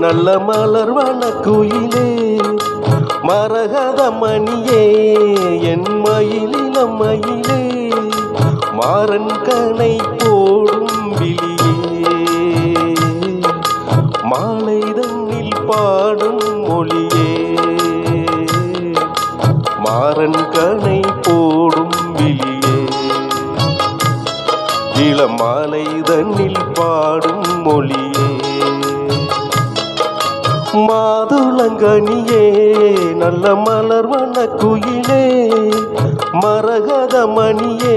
நல்ல மலர்வன குயிலே மரகத மணியே என் மயிலிளம் மயிலே மாறன் கணை போடும் விழியே மாலை தன்னில் பாடும் மொழியே மாறன் கணை போடும் விழியே இளம் மாலை தன்னில் பாடும் மொழியே மாதுளங்கனியே நல்ல மலர்வன குயிலே மரகத மணியே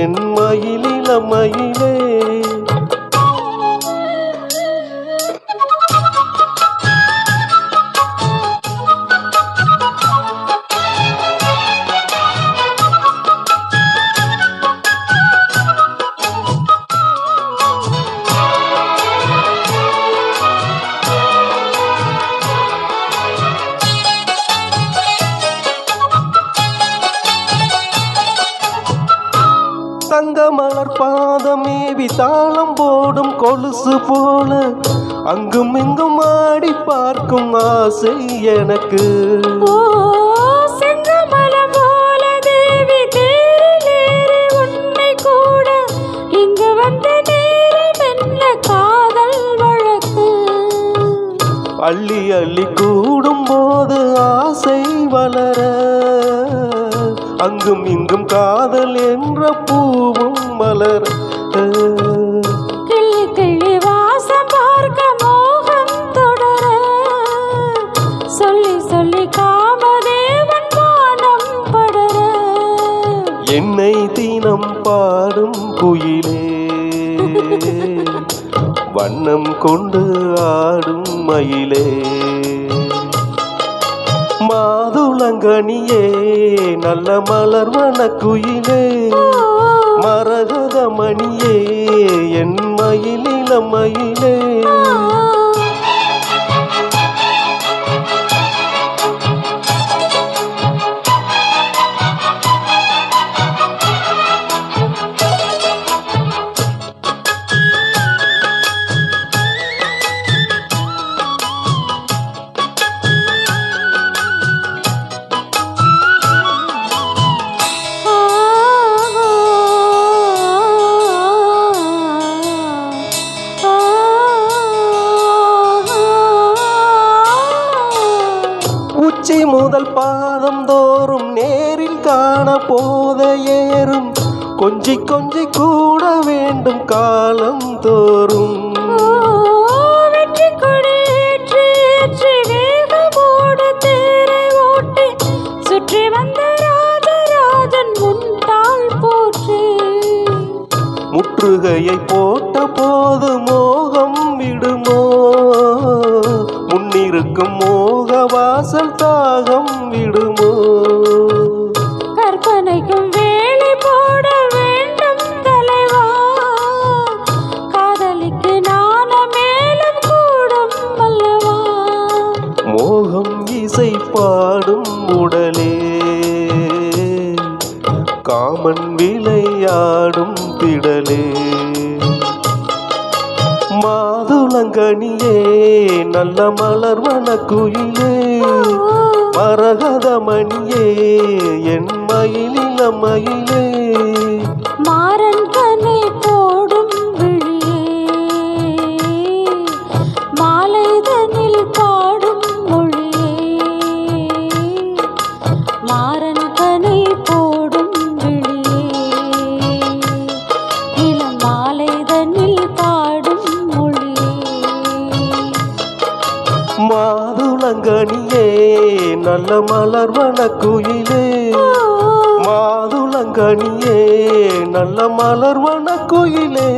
என் மயிலிளம் மயிலே தங்க மலர் பாதமேவி தாளம் போடும் கொலுசு போல அங்கும் இங்கும் ஆடி பார்க்கும் ஆசை எனக்கு செங்கமலம் போல தேவி தேரிலேறி உன்னை கூட இங்கு வந்த நேரம் என்ன காதல் வழக்கு அள்ளி அள்ளி கூடும் போது ஆசை வளர அங்கும் இங்கும் காதல் என்ற பூவும் மலர் கிள்ளி கிள்ளி வாசம் பார்க்க மோகம் தொடர சொல்லி சொல்லி காமதேவன் வானம் படர என்னை தினம் பாடும் குயிலே வண்ணம் கொண்டு ஆடும் மயிலே மாதுளங்கனியே நல்ல மலர்வன குயிலே மரகத மணியே என் மயிலிளம் மயிலே உச்சி முதல் பாதம் தோறும் நேரில் காண போத ஏறும் கொஞ்சி கொஞ்சி கூட வேண்டும் காலம் தோறும் வெற்றி கொடி ஏற்றி ஏற்றி வேகமோடு தேரை ஓட்டி சுற்றி வந்த ராஜராஜன் முன்தாள் போற்றி முற்றுகையை போட்ட போது மோகம் விடுமோ முன்னிருக்கும் மோக வாசல் தாகம் விடுமோ கற்பனைக்கும் வேலி போட வேண்டும் தலைவா காதலிக்கு நாண மேலும் கூடும் அல்லவா மோகம் இசை பாடும் உடலே காமன் விளையாடும் திடலே மாதுளங்கனியே நல்ல மலர்வன குயிலே மரகத மணியே என் மயிலிளம் மயிலே மாறன் கனை போடும் விழியே மாலைதனில் பாடும் மொழியே மாறன் கனை போடும் விழியே இளம் மாலைதனில் பாடும் மொழியே மாதுளங்கனியே நல்ல மலர்வன குயிலே மாதுளங்கனியே நல்ல மலர்வன குயிலே